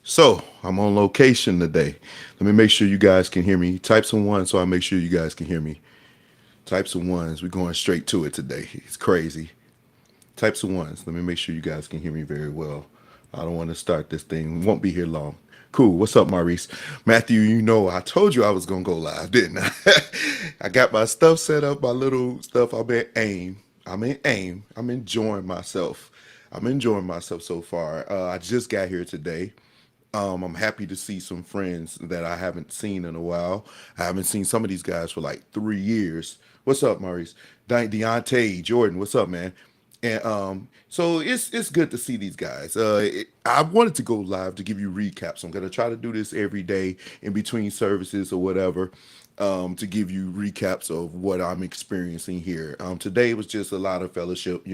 So I'm on location today. Let me make sure you guys can hear me. Type some ones so I make sure you guys can hear me. Type some ones. We're going straight to it today. It's crazy. Type some ones. Let me make sure you guys can hear me very well. I don't want to start this thing. Won't be here long. Cool. What's up, Maurice? Matthew, you know I told you I was gonna go live, didn't I? I got my stuff set up, my little stuff. I'm in aim. I'm in aim. I'm enjoying myself. I'm enjoying myself so far. I just got here today. I'm happy to see some friends that I haven't seen in a while. I haven't seen some of these guys for like 3 years. What's up, Maurice? Deontay, Jordan, what's up, man? And so it's good to see these guys. I wanted to go live to give you recaps. I'm gonna try to do this every day in between services or whatever, to give you recaps of what I'm experiencing here. Today was just a lot of fellowship.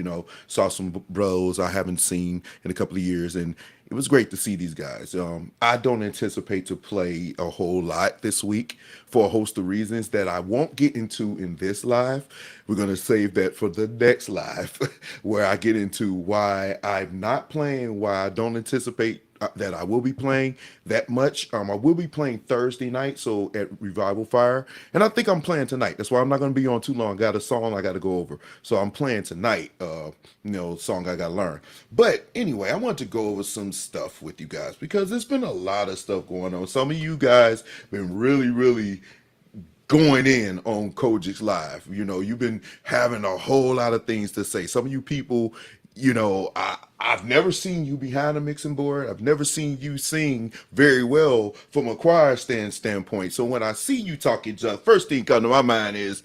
Saw some bros I haven't seen in a couple of years, and it was great to see these guys. I don't anticipate to play a whole lot this week for a host of reasons that I won't get into in this live. We're going to save that for the next live where I get into why I'm not playing, why I don't anticipate that I will be playing that much. I will be playing Thursday night, so at Revival Fire, and I think I'm playing tonight. That's why I'm not going to be on too long. Got a song I got to go over, so I'm playing tonight. Song I got to learn. But anyway, I want to go over some stuff with you guys because there's been a lot of stuff going on. Some of you guys been really, really going in on Kojik's live. You've been having a whole lot of things to say. Some of you people, I've never seen you behind a mixing board. I've never seen you sing very well from a choir standpoint. So when I see you talking, just first thing come to my mind is,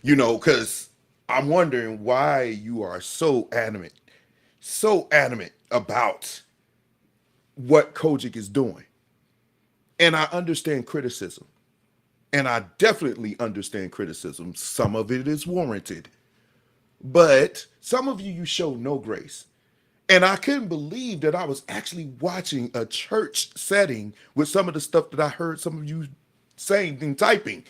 because I'm wondering why you are so adamant about what Kojik is doing. And I understand criticism. And I definitely understand criticism. Some of it is warranted. But some of you show no grace. And I couldn't believe that I was actually watching a church setting with some of the stuff that I heard some of you saying and typing.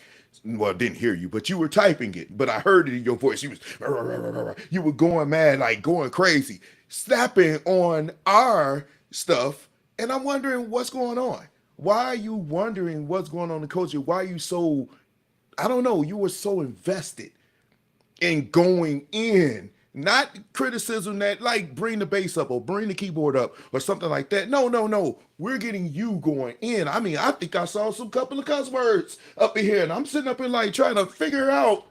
Well, I didn't hear you, but you were typing it. But I heard it in your voice. You were going mad, like going crazy, snapping on our stuff. And I'm wondering what's going on. Why are you wondering what's going on in culture? Why are you so, I don't know, you were so invested in going in, not criticism that like bring the bass up or bring the keyboard up or something like that. No, no, no. We're getting you going in. I mean, I think I saw some couple of cuss words up in here, and I'm sitting up here like trying to figure out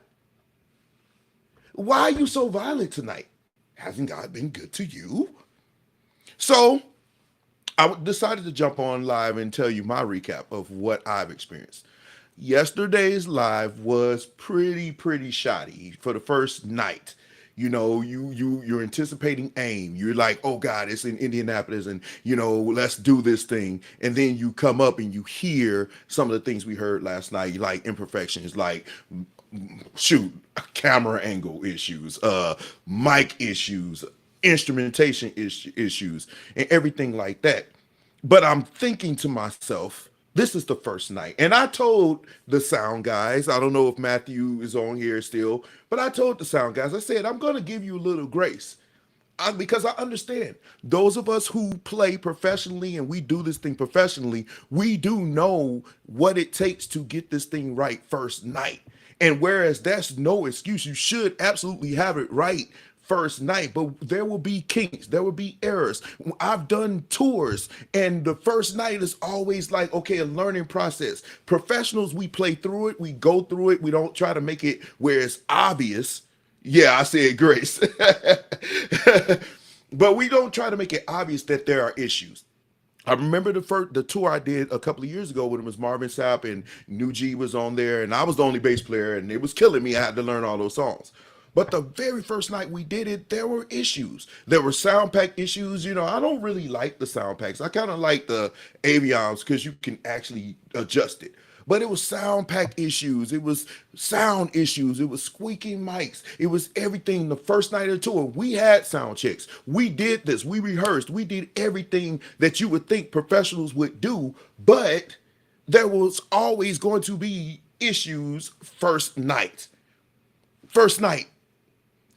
why are you so violent tonight? Hasn't God been good to you? So I decided to jump on live and tell you my recap of what I've experienced. Yesterday's live was pretty shoddy for the first night. You're anticipating AIM. You're like, oh God, it's in Indianapolis, and let's do this thing. And then you come up and you hear some of the things we heard last night, like imperfections, like shoot, camera angle issues, mic issues, instrumentation issues, and everything like that. But I'm thinking to myself, this is the first night. And I told the sound guys, I don't know if Matthew is on here still, but I told the sound guys, I said, I'm going to give you a little grace. Because I understand those of us who play professionally and we do this thing professionally, we do know what it takes to get this thing right first night. And whereas that's no excuse, you should absolutely have it right first night, but there will be kinks, there will be errors. I've done tours, and the first night is always like, okay, a learning process. Professionals, we play through it, we go through it, we don't try to make it where it's obvious. Yeah, I said grace. But we don't try to make it obvious that there are issues. I remember the tour I did a couple of years ago when it was Marvin Sapp and New G was on there, and I was the only bass player, and it was killing me. I had to learn all those songs. But the very first night we did it, there were issues. There were sound pack issues. I don't really like the sound packs. I kind of like the Avions because you can actually adjust it. But it was sound pack issues. It was sound issues. It was squeaking mics. It was everything. The first night of the tour, we had sound checks. We did this. We rehearsed. We did everything that you would think professionals would do. But there was always going to be issues first night. First night.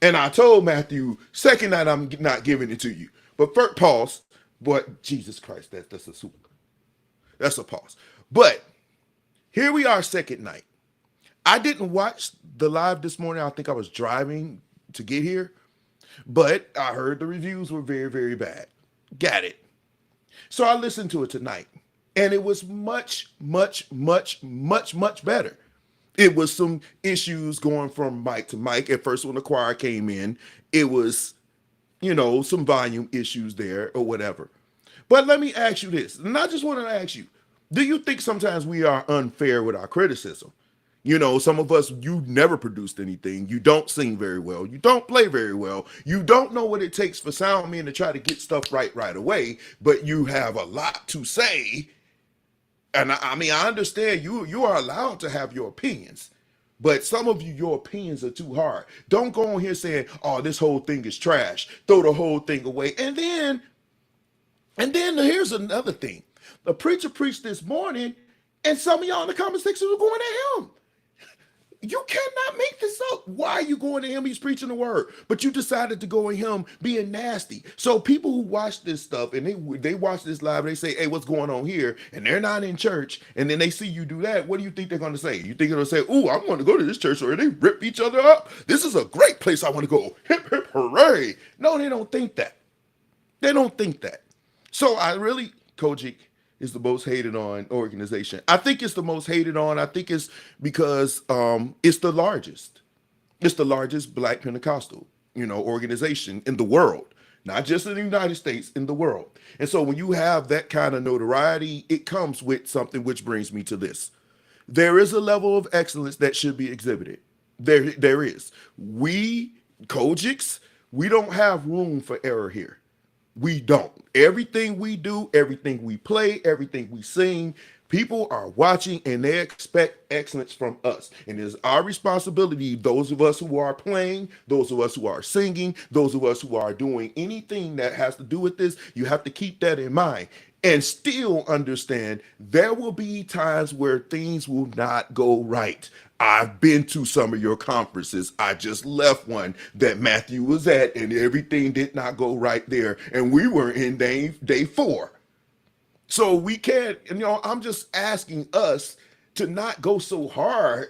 And I told Matthew, second night I'm not giving it to you. But first, pause. But Jesus Christ, that's a pause. But here we are, second night. I didn't watch the live this morning. I think I was driving to get here, but I heard the reviews were very, very bad. Got it. So I listened to it tonight, and it was much, much, much, much, much better. It was some issues going from mic to mic. At first, when the choir came in, it was, some volume issues there or whatever. But let me ask you this, and I just want to ask you, do you think sometimes we are unfair with our criticism? Some of us, you never produced anything. You don't sing very well. You don't play very well. You don't know what it takes for sound men to try to get stuff right away, but you have a lot to say. And I mean, I understand you are allowed to have your opinions, but some of you, your opinions are too hard. Don't go on here saying, oh, this whole thing is trash. Throw the whole thing away. And then here's another thing. The preacher preached this morning, and some of y'all in the comment section were going at him. You cannot make this up. Why are you going to him? He's preaching the word. But you decided to go at him being nasty. So people who watch this stuff and they watch this live, they say, hey, what's going on here? And they're not in church. And then they see you do that. What do you think they're going to say? You think they're going to say, oh, I'm going to go to this church where they rip each other up? This is a great place I want to go. Hip, hip, hooray. No, they don't think that. They don't think that. So Kojic is the most hated on organization. I think it's the most hated on. I think it's because it's the largest. It's the largest Black Pentecostal, organization in the world, not just in the United States, in the world. And so when you have that kind of notoriety, it comes with something, which brings me to this. There is a level of excellence that should be exhibited. There is. We, Kojics, we don't have room for error here. We don't. Everything we do, everything we play, everything we sing, people are watching and they expect excellence from us. And it is our responsibility, those of us who are playing, those of us who are singing, those of us who are doing anything that has to do with this, you have to keep that in mind. And still understand there will be times where things will not go right. I've been to some of your conferences. I just left one that Matthew was at, and everything did not go right there. And we were in day 4. So we can't, I'm just asking us to not go so hard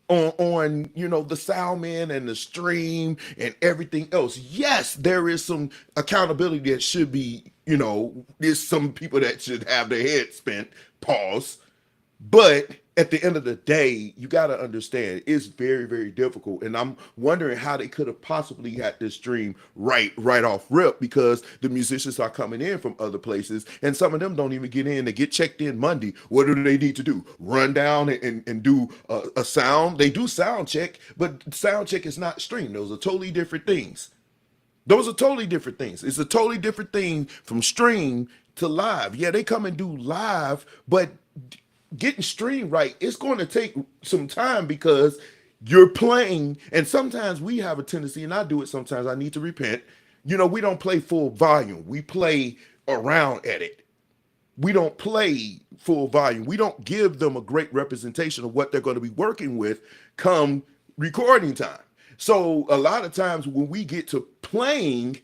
on the sound man and the stream and everything else. Yes, there is some accountability that should be, there's some people that should have their head spent, pause. But at the end of the day, you got to understand it's very, very difficult. And I'm wondering how they could have possibly had this stream right off rip, because the musicians are coming in from other places and some of them don't even get in. They get checked in Monday. What do they need to do? Run down and do a sound. They do sound check, but sound check is not stream. Those are totally different things. Those are totally different things. It's a totally different thing from stream to live. Yeah, they come and do live, but getting stream right, it's going to take some time because you're playing. And sometimes we have a tendency, and I do it sometimes, I need to repent. We don't play full volume. We play around at it. We don't play full volume. We don't give them a great representation of what they're going to be working with come recording time. So a lot of times when we get to playing,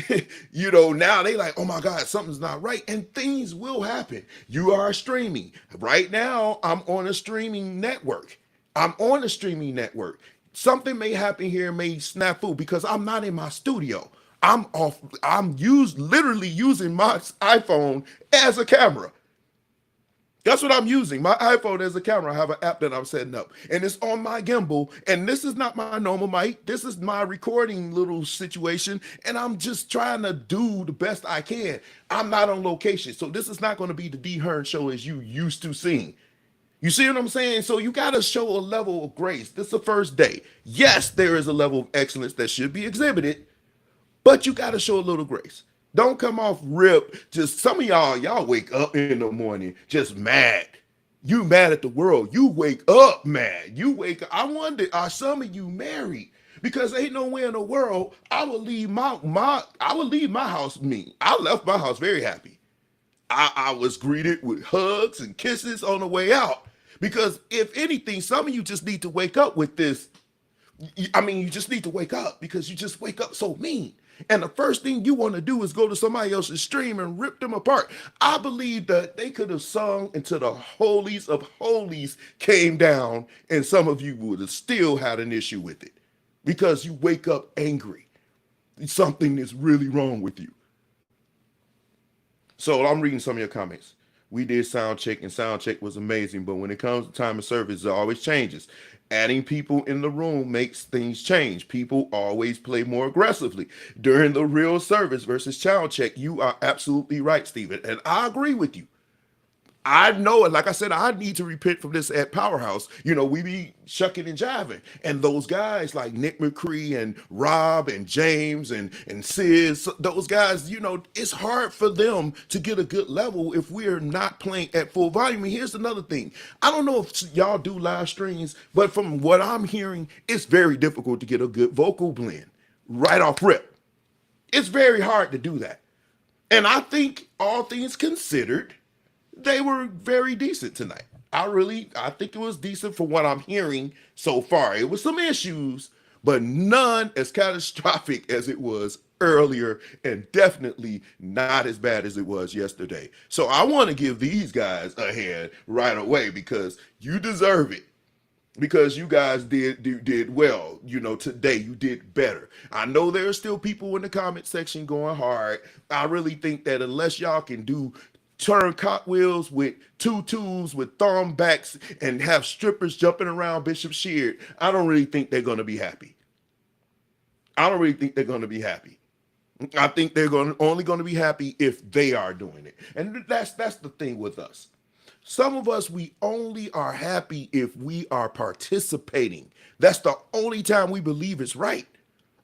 now they like, oh my God, something's not right. And things will happen. You are streaming. Right now, I'm on a streaming network. Something may happen here, may snafu, because I'm not in my studio. I'm literally using my iPhone as a camera. That's what I'm using. My iPhone as a camera. I have an app that I'm setting up, and it's on my gimbal. And this is not my normal mic. This is my recording little situation, and I'm just trying to do the best I can. I'm not on location, so this is not going to be the Dee Hearne Show as you used to seeing. You see what I'm saying? So you got to show a level of grace. This is the first day. Yes, there is a level of excellence that should be exhibited, but you got to show a little grace. Don't come off rip. Just some of y'all wake up in the morning just mad. You mad at the world. You wake up mad. You wake up. I wonder, are some of you married? Because ain't nowhere in the world I would leave my house mean. I left my house very happy. I was greeted with hugs and kisses on the way out. Because if anything, some of you just need to wake up with this. I mean, you just need to wake up because you just wake up so mean. And the first thing you want to do is go to somebody else's stream and rip them apart. I believe that they could have sung until the holies of holies came down, and some of you would have still had an issue with it because you wake up angry. Something is really wrong with you. So I'm reading some of your comments. We did sound check, and sound check was amazing, but when it comes to time of service, it always changes. Adding people in the room makes things change. People always play more aggressively during the real service versus sound check. You are absolutely right, Stephen, and I agree with you. I know it. Like I said, I need to repent from this at Powerhouse. We be shucking and jiving. And those guys like Nick McCree and Rob and James and Sis, those guys, it's hard for them to get a good level if we're not playing at full volume. And here's another thing. I don't know if y'all do live streams, but from what I'm hearing, it's very difficult to get a good vocal blend right off rip. It's very hard to do that. And I think all things considered, they were very decent tonight. I think it was decent for what I'm hearing so far. It was some issues, but none as catastrophic as it was earlier, and definitely not as bad as it was yesterday. So I want to give these guys a hand right away because you deserve it. Because you guys did well, today you did better. I know there are still people in the comment section going hard. I really think that unless y'all can do turn cartwheels with tutus with thumb backs and have strippers jumping around Bishop Sheard, I don't really think they're going to be happy. I don't really think they're going to be happy. I think they're only going to be happy if they are doing it. And that's the thing with us. Some of us, we only are happy if we are participating. That's the only time we believe it's right.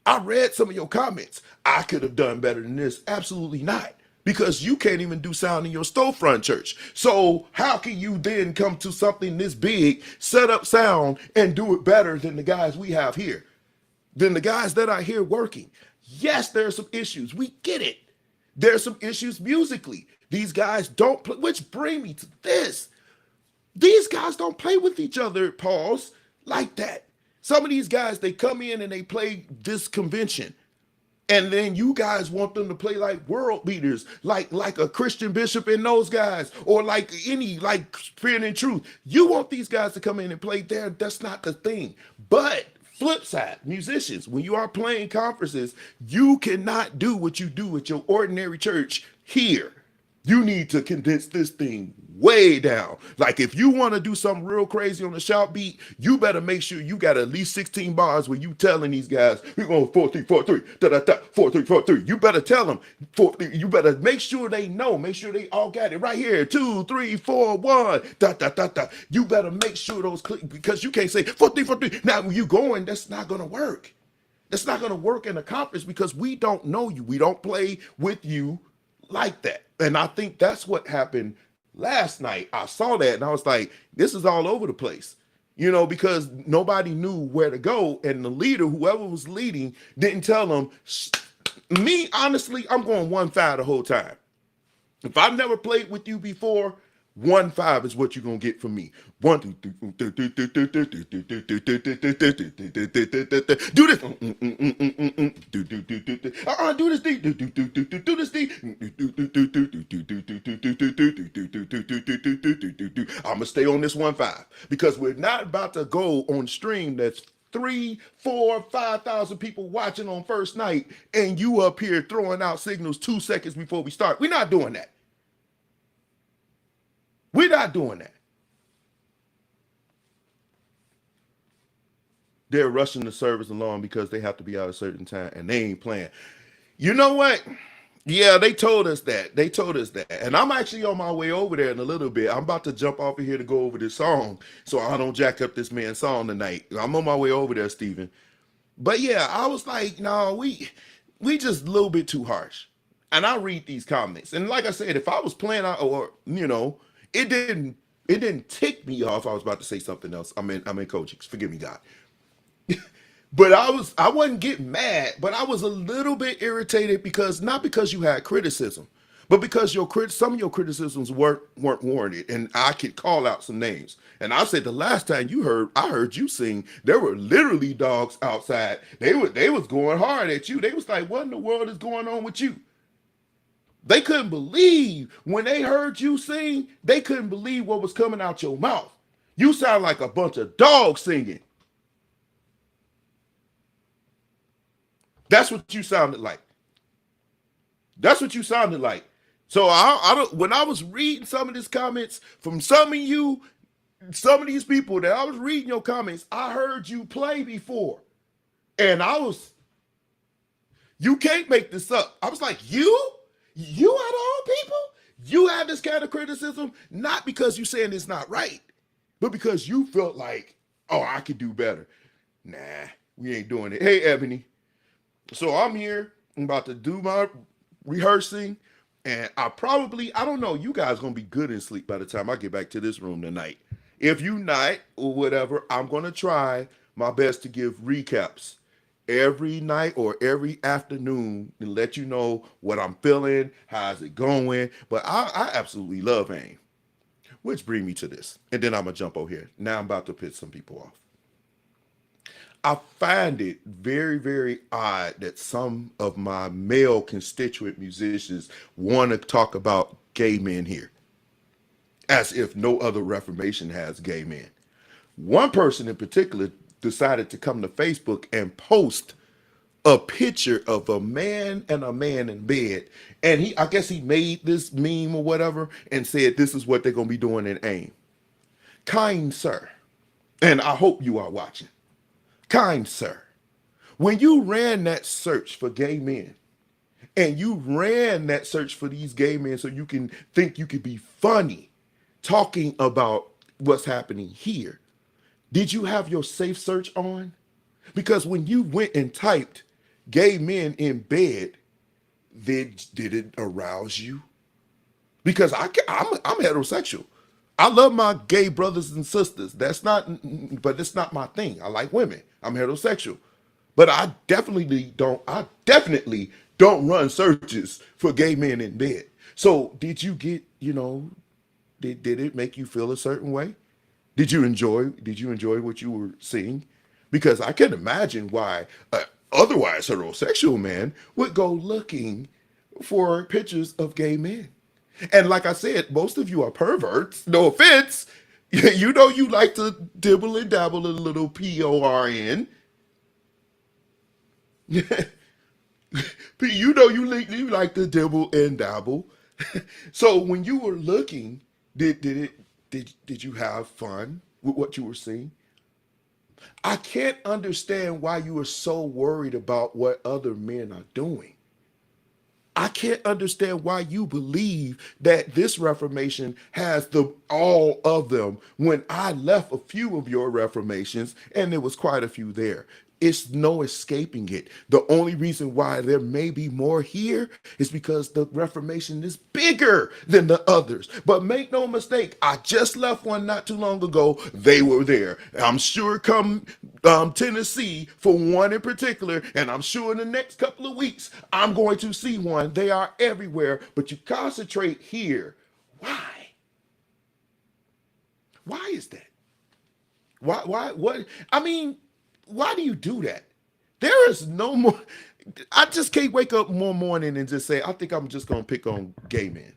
I read some of your comments. I could have done better than this. Absolutely not. Because you can't even do sound in your storefront church. So how can you then come to something this big, set up sound, and do it better than the guys we have here? Than the guys that are here working? Yes, there are some issues. We get it. There are some issues musically. These guys don't play, which bring me to this. These guys don't play with each other, pause, like that. Some of these guys, they come in and they play this convention. And then you guys want them to play like world beaters, like a Christian Bishop and those guys, or like Spirit and Truth. You want these guys to come in and play there. That's not the thing. But flip side, musicians, when you are playing conferences, you cannot do what you do at your ordinary church here. You need to condense this thing way down. Like if you want to do something real crazy on the shout beat, you better make sure you got at least 16 bars where you telling these guys, we're going 4-3-4-3, da-da-da, 4-3-4-3. You better tell them, you better make sure they know, make sure they all got it right here, 2, 3, 4, 1, da-da-da-da. You better make sure those click, because you can't say 4-3-4-3. Now when you going, that's not going to work. That's not going to work in a conference because we don't know you. We don't play with you like that. And I think that's what happened last night. I saw that and I was like, this is all over the place, because nobody knew where to go. And the leader, whoever was leading, didn't tell them. Me, honestly, I'm going 1-5 the whole time. If I've never played with you before, 1-5 is what you're gonna get from me. 1, 2, 3, do this. Do this. I'm gonna stay on this 1-5 because we're not about to go on stream that's 3, 4, 5,000 people watching on first night, and you up here throwing out signals 2 seconds before we start. We're not doing that. We're not doing that. They're rushing the service along because they have to be out a certain time and they ain't playing. You know what? Yeah, they told us that. They told us that. And I'm actually on my way over there in a little bit. I'm about to jump off of here to go over this song so I don't jack up this man's song tonight. I'm on my way over there, Stephen. But yeah, I was like, no, we just a little bit too harsh. And I read these comments. And like I said, if I was playing out or, it didn't tick me off. I was about to say something else. I'm in coaching. Forgive me, God. But I wasn't getting mad, but I was a little bit irritated because not because you had criticism, But because some of your criticisms weren't warranted, and I could call out some names. And I said the last time I heard you sing, there were literally dogs outside. They was going hard at you. They was like, "What in the world is going on with you?" They couldn't believe when they heard you sing. They couldn't believe what was coming out your mouth. You sound like a bunch of dogs singing. That's what you sounded like. That's what you sounded like. So I don't. When I was reading some of these comments from some of you, some of these people that I was reading your comments, I heard you play before, and I was. You can't make this up. I was like, you out of all people, you have this kind of criticism, not because you saying it's not right, but because you felt like, oh, I could do better. Nah, we ain't doing it. Hey, Ebony. So I'm here. I'm about to do my rehearsing. And I don't know, you guys gonna be good in sleep by the time I get back to this room tonight. If you not or whatever, I'm gonna try my best to give recaps every night or every afternoon to let you know what I'm feeling, how's it going. But I absolutely love AIM, which brings me to this. And then I'm gonna jump over here. Now I'm about to piss some people off. I find it very, very odd that some of my male constituent musicians want to talk about gay men here, as if no other Reformation has gay men. One person in particular decided to come to Facebook and post a picture of a man and a man in bed. And I guess he made this meme or whatever and said, this is what they're going to be doing in AIM. Kind sir, and I hope you are watching. Kind sir, when you ran that search for gay men, and you ran that search for these gay men so you can think you could be funny talking about what's happening here, did you have your safe search on? Because when you went and typed gay men in bed, did it arouse you? Because I'm heterosexual. I love my gay brothers and sisters. But it's not my thing. I like women. I'm heterosexual. But I definitely don't run searches for gay men in bed. So did you get, did it make you feel a certain way? Did you enjoy what you were seeing? Because I can imagine why otherwise heterosexual man would go looking for pictures of gay men. And like I said, most of you are perverts. No offense. You know you like to dibble and dabble a little PORN. You like to dibble and dabble. So when you were looking, did you have fun with what you were seeing? I can't understand why you are so worried about what other men are doing. I can't understand why you believe that this Reformation has all of them when I left a few of your Reformations and there was quite a few there. It's no escaping it. The only reason why there may be more here is because the Reformation is bigger than the others. But make no mistake, I just left one not too long ago. They were there. I'm sure come Tennessee for one in particular, and I'm sure in the next couple of weeks, I'm going to see one. They are everywhere, but you concentrate here. Why? Why is that? What? I mean, why do you do that? There is no more. I just can't wake up one morning and just say, I think I'm just going to pick on gay men.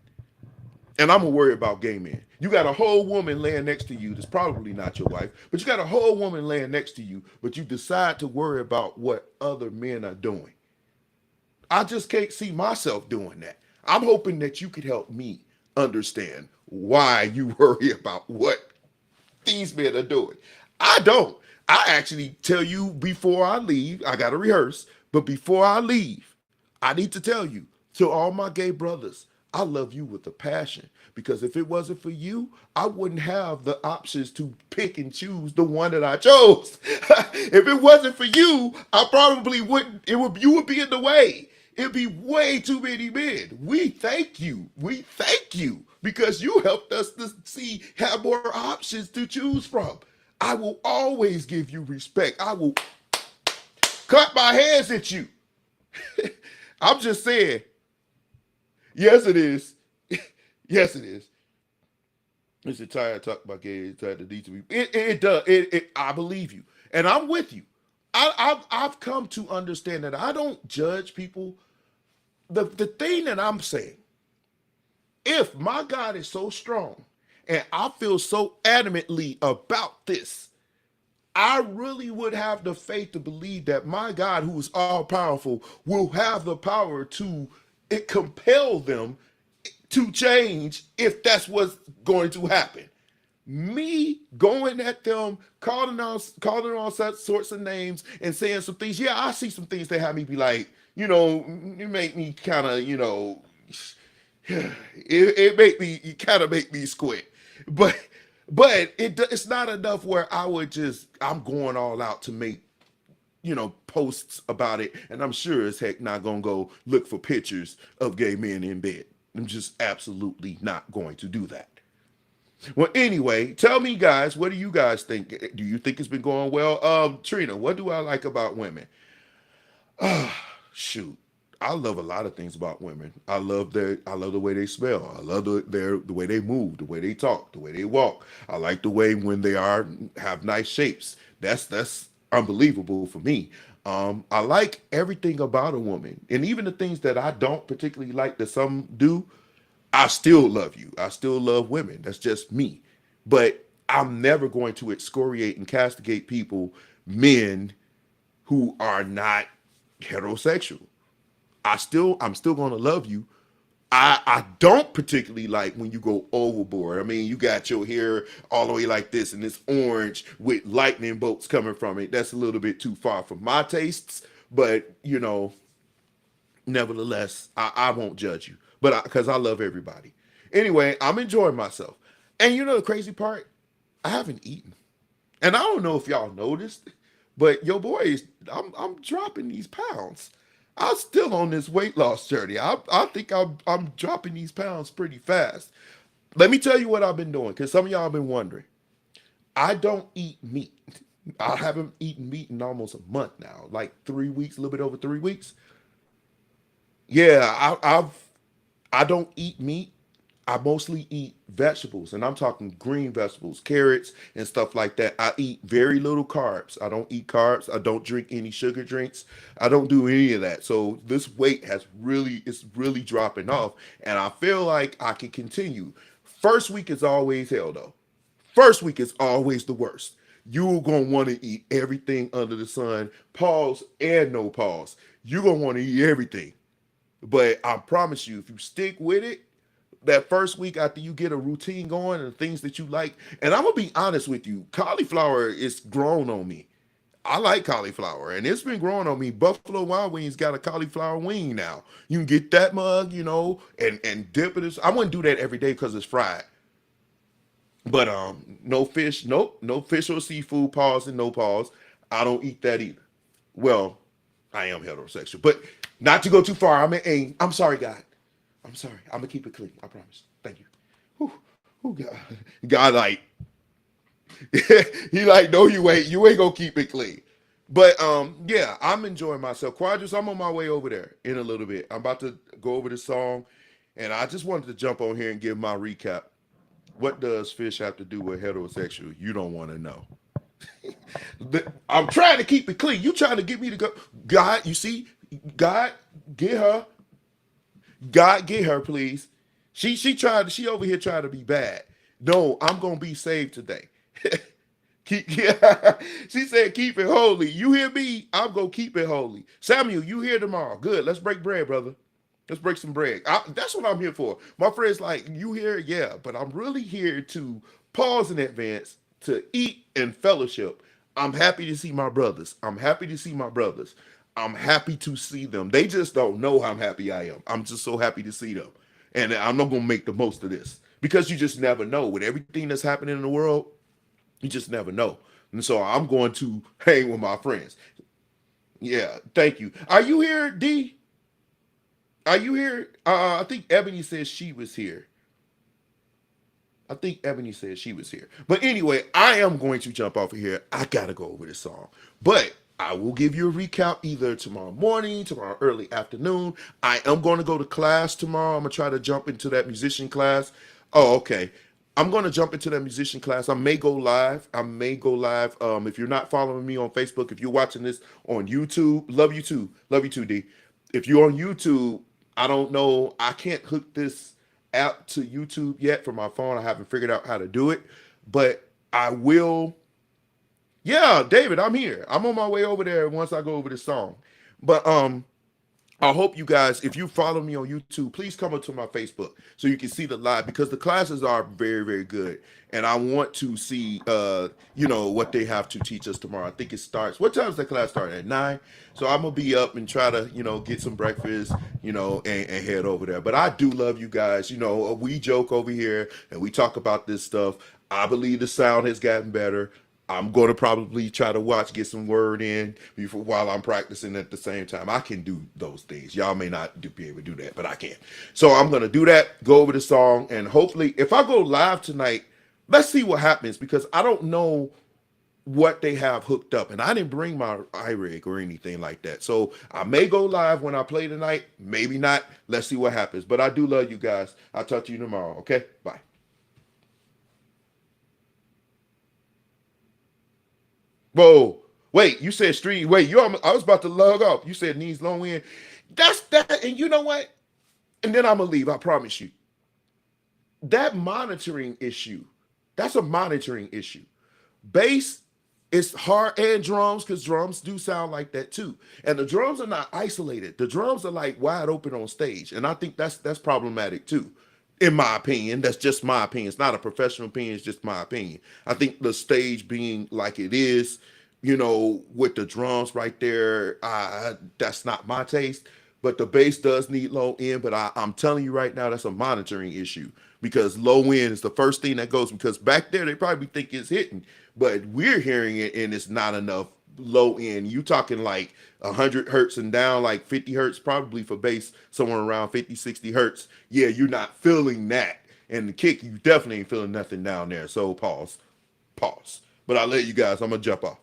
And I'm going to worry about gay men. You got a whole woman laying next to you that's probably not your wife, but you got a whole woman laying next to you, but you decide to worry about what other men are doing. I just can't see myself doing that. I'm hoping that you could help me understand why you worry about what these men are doing. I don't. I actually tell you before I leave, I got to rehearse, but before I leave, I need to tell you to all my gay brothers, I love you with a passion because if it wasn't for you, I wouldn't have the options to pick and choose the one that I chose. If it wasn't for you, I probably wouldn't. You would be in the way. It'd be way too many men. We thank you. We thank you because you helped us to have more options to choose from. I will always give you respect. I will cut my hands at you. I'm just saying, Yes, it is. Yes, it is. It's a tired talk about gay. Tired to need to be. It does. I believe you, and I'm with you. I've come to understand that I don't judge people. The thing that I'm saying, if my God is so strong, and I feel so adamantly about this, I really would have the faith to believe that my God, who is all powerful, will have the power to compel them to change if that's what's going to happen. Me going at them, calling on such sorts of names and saying some things. Yeah, I see some things that have me be like, you make me kind of, it make me, you kind of make me squint. But it's not enough where I would just I'm going all out to make posts about it, and I'm sure as heck not gonna go look for pictures of gay men in bed. I'm just absolutely not going to do that. Well, anyway, tell me, guys, what do you guys think? Do you think it's been going well? Trina, what do I like about women? Shoot, I love a lot of things about women. I love the way they smell. I love the way they move, the way they talk, the way they walk. I like the way when they are have nice shapes. That's unbelievable for me. I like everything about a woman, and even the things that I don't particularly like that some do. I still love you. I still love women. That's just me. But I'm never going to excoriate and castigate men who are not heterosexual. I'm still gonna love you. I don't particularly like when you go overboard. I mean, you got your hair all the way like this and it's orange with lightning bolts coming from it. That's a little bit too far for my tastes, but nevertheless, I won't judge you. But because I love everybody. Anyway, I'm enjoying myself. And the crazy part? I haven't eaten. And I don't know if y'all noticed, but your boy is I'm dropping these pounds. I'm still on this weight loss journey. I think I'm dropping these pounds pretty fast. Let me tell you what I've been doing, because some of y'all have been wondering. I don't eat meat. I haven't eaten meat in almost a month now, like 3 weeks, a little bit over 3 weeks. Yeah, I don't eat meat. I mostly eat vegetables, and I'm talking green vegetables, carrots, and stuff like that. I eat very little carbs. I don't eat carbs. I don't drink any sugar drinks. I don't do any of that. So this weight it's really dropping off, and I feel like I can continue. First week is always hell, though. First week is always the worst. You're gonna want to eat everything under the sun, pause and no pause. You're gonna want to eat everything. But I promise you, if you stick with it, that first week after you get a routine going and things that you like, and I'm gonna be honest with you, cauliflower is grown on me. I like cauliflower, and it's been growing on me. Buffalo Wild Wings got a cauliflower wing now. You can get that mug, and dip it. I wouldn't do that every day because it's fried. But no fish, nope, no fish or seafood. Pause and no pause. I don't eat that either. Well, I am heterosexual, but not to go too far. I'm sorry, God. I'm sorry. I'm gonna keep it clean. I promise. Thank you. Whew, whew, God. God, like he like, no, you ain't. You ain't gonna keep it clean. But yeah, I'm enjoying myself. Quadrus, I'm on my way over there in a little bit. I'm about to go over the song, and I just wanted to jump on here and give my recap. What does fish have to do with heterosexual? You don't want to know. I'm trying to keep it clean. You trying to get me to go? God, you see, God, get her. God, get her, please. She over here trying to be bad. No, I'm gonna be saved today. Yeah. She said, keep it holy. You hear me? I'm gonna keep it holy. Samuel, you here tomorrow? Good. Let's break bread, brother. Let's break some bread. That's what I'm here for. My friend's like, you here? Yeah, but I'm really here to pause in advance to eat and fellowship. I'm happy to see my brothers. I'm happy to see my brothers. I'm happy to see them. They just don't know how happy I am. I'm just so happy to see them. And I'm not going to make the most of this because you just never know. With everything that's happening in the world, you just never know. And so I'm going to hang with my friends. Yeah, thank you. Are you here, D? Are you here? I think Ebony says she was here. I think Ebony said she was here. But anyway, I am going to jump off of here. I gotta go over this song. But I will give you a recap either tomorrow morning, tomorrow early afternoon. I am going to go to class tomorrow. I'm going to try to jump into that musician class. Oh, okay. I'm going to jump into that musician class. I may go live. I may go live. If you're not following me on Facebook, if you're watching this on YouTube, love you too. Love you too, D. If you're on YouTube, I don't know. I can't hook this app to YouTube yet for my phone. I haven't figured out how to do it, but I will. Yeah, David, I'm here. I'm on my way over there once I go over this song. But I hope you guys, if you follow me on YouTube, please come up to my Facebook so you can see the live because the classes are very, very good. And I want to see what they have to teach us tomorrow. I think it starts. What time does the class start? At 9. So I'm gonna be up and try to, get some breakfast, and head over there. But I do love you guys. We joke over here and we talk about this stuff. I believe the sound has gotten better. I'm going to probably try to get some word in before while I'm practicing at the same time. I can do those things. Y'all may not be able to do that, but I can. So I'm going to do that, go over the song, and hopefully, if I go live tonight, let's see what happens because I don't know what they have hooked up, and I didn't bring my iRig or anything like that. So I may go live when I play tonight, maybe not. Let's see what happens. But I do love you guys. I'll talk to you tomorrow. Okay, bye. Whoa, wait, you said street. Wait, I was about to log off. You said needs low end. That's that. And you know what? And then I'm going to leave. I promise you. That monitoring issue, that's a monitoring issue. Bass is hard and drums because drums do sound like that too. And the drums are not isolated. The drums are like wide open on stage. And I think that's problematic too. In my opinion, that's just my opinion. It's not a professional opinion, it's just my opinion. I think the stage being like it is, with the drums right there, that's not my taste. But the bass does need low end. But I'm telling you right now, that's a monitoring issue because low end is the first thing that goes. Because back there, they probably think it's hitting, but we're hearing it and it's not enough low end. You talking like 100 hertz and down, like 50 hertz, probably for bass, somewhere around 50, 60 hertz. Yeah, you're not feeling that. And the kick, you definitely ain't feeling nothing down there. So pause. But I'll let you guys, I'm going to jump off.